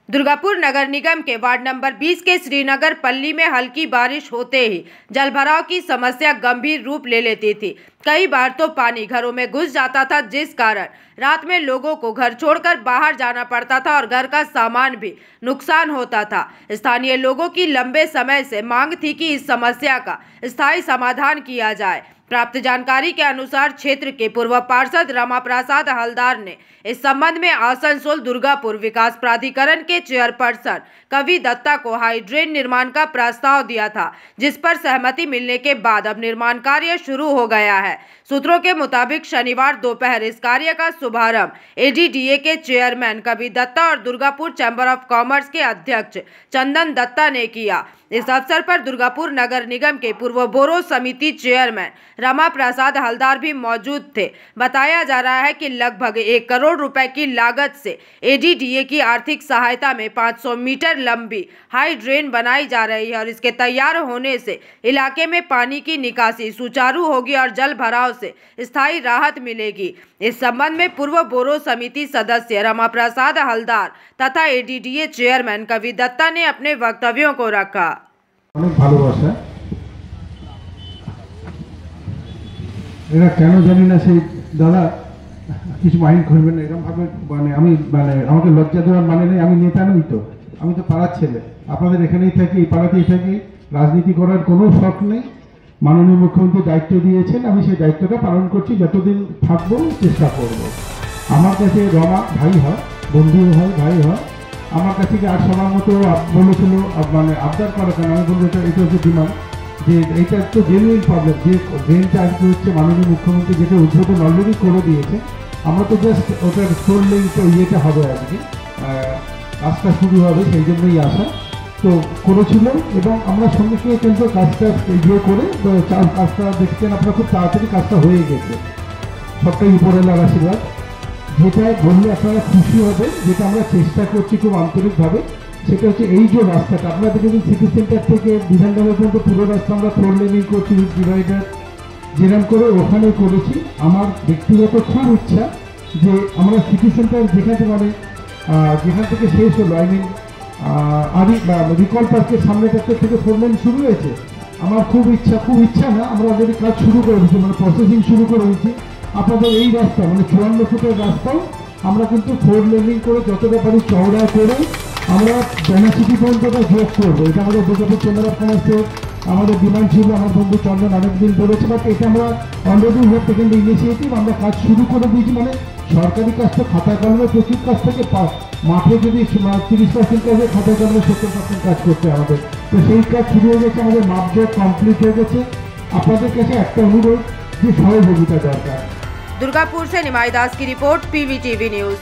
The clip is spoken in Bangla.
दुर्गापुर नगर निगम के वार्ड नंबर 20 के श्रीनगर पल्ली में हल्की बारिश होते ही जलभराव की समस्या गंभीर रूप ले लेती थी। कई बार तो पानी घरों में घुस जाता था, जिस कारण रात में लोगों को घर छोड़कर बाहर जाना पड़ता था और घर का सामान भी नुकसान होता था। स्थानीय लोगों की लंबे समय से मांग थी कि इस समस्या का स्थायी समाधान किया जाए। प्राप्त जानकारी के अनुसार क्षेत्र के पूर्व पार्षद रमा प्रसाद हलदार ने इस संबंध में आसनसोल दुर्गापुर विकास प्राधिकरण के चेयरपर्सन कवि दत्ता को हाइड्रेन निर्माण का प्रस्ताव दिया था, जिस पर सहमति मिलने के बाद अब निर्माण कार्य शुरू हो गया है। सूत्रों के मुताबिक शनिवार दोपहर इस कार्य का शुभारंभ एडीडीए के चेयरमैन कवि दत्ता और दुर्गापुर चैम्बर ऑफ कॉमर्स के अध्यक्ष चंदन दत्ता ने किया। इस अवसर पर दुर्गापुर नगर निगम के पूर्व बोरो समिति चेयरमैन रमा प्रसाद हलदार भी मौजूद थे। बताया जा रहा है कि लगभग 1 करोड़ रुपए की लागत से एडीडीए की आर्थिक सहायता में 500 मीटर लंबी हाई ड्रेन बनाई जा रही है और इसके तैयार होने से इलाके में पानी की निकासी सुचारू होगी और जल भराव से स्थायी राहत मिलेगी। इस संबंध में पूर्व बोरो समिति सदस्य रमा प्रसाद हलदार तथा एडीडीए चेयरमैन कवि दत्ता ने अपने वक्तव्यों को रखा। এরা কেন জানি না সেই দাদা কিছু মাইন্ড করবেন না, এরকম ভাবে আমাকে লজ্জা দেওয়ার মানে নেই। আমি নেতা নই তো, আমি তো পাড়ার ছেলে, আপনাদের এখানেই থাকি, এই পাড়াতেই থাকি, রাজনীতি করার কোনো শখ নেই। মাননীয় মুখ্যমন্ত্রী দায়িত্ব দিয়েছেন, আমি সেই দায়িত্বটা পালন করছি, যতদিন থাকবো চেষ্টা করব। আমার কাছে রমা ভাই হয়, বন্ধুও হয়, ভাই হয়। আমার কাছে কি আর সবার মতো বলেছিল আবদার করা কেন, আমি বলবো এটা হচ্ছে ডিমান্ড যে এটা তো জেনুইন প্রবলেম, যে ড্রেনটা আজকে হচ্ছে মাননীয় মুখ্যমন্ত্রী যেটা উদ্বোধন অলরেডি করে দিয়েছে। আমরা তো জাস্ট ওটার করলেই তো ইয়েটা হবে, আজকে কাজটা শুরু হবে, সেই জন্যই আসা তো করেছিল এবং আমরা সঙ্গে সঙ্গে কিন্তু কাজটা ইয়ে করে কাজটা দেখছেন আপনারা, খুব তাড়াতাড়ি কাজটা হয়ে গেছে। সবটাই উপরওয়ালার আশীর্বাদ। যেটা বললে আপনারা খুশি হবে, যেটা আমরা চেষ্টা করছি খুব আন্তরিকভাবে, সেটা হচ্ছে এই যে রাস্তাটা আপনারা দেখেছেন সিটি সেন্টার থেকে বিধাননগর পর্যন্ত পুরো রাস্তা আমরা 4 লেনিং করছি, ডিভাইডার যেরকম করে ওখানে করেছি। আমার ব্যক্তিগত খুব ইচ্ছা যে আমরা সিটি সেন্টার যেখান থেকে শেষ হলো, রিকল পার্কের সামনেটাতে থেকে 4 লেন শুরু হয়েছে। আমার খুব ইচ্ছা না, আমরা অলরেডি কাজ শুরু করে দিচ্ছি, প্রসেসিং শুরু করে দিচ্ছি। আপনাদের এই রাস্তা 54 ফুটের রাস্তাও আমরা কিন্তু 4 লেনিং করে যতটা পারি চওড়া করে আমরা বেনাসিটি পর্যন্তটা যোগ করবো। এটা আমাদের দুর্গাপুর চেম্বার অফ কমার্সের আমাদের ডিমান্ড ছিল, আমার বন্ধু চন্দন অনেকদিন বলেছে, বাট এটা আমরা অলরেডি হোক সেকেন্ড ইনিশিয়েটিভ আমরা কাজ শুরু করে দিয়েছি। সরকারি কাজ তো খাতা কলমে প্রচুর কাজ থেকে মাঠে যদি 30% কাজে খাতা কলমে 70% কাজ করতে আমাদের, তো সেই কাজ শুরু হয়ে গেছে, আমাদের মাপজোক কমপ্লিট হয়ে গেছে। আপনাদের কাছে একটা অনুরোধ যে সহযোগিতা দরকার। दुर्गापुर से निमाई दास की रिपोर्ट, पीवीटीवी न्यूज।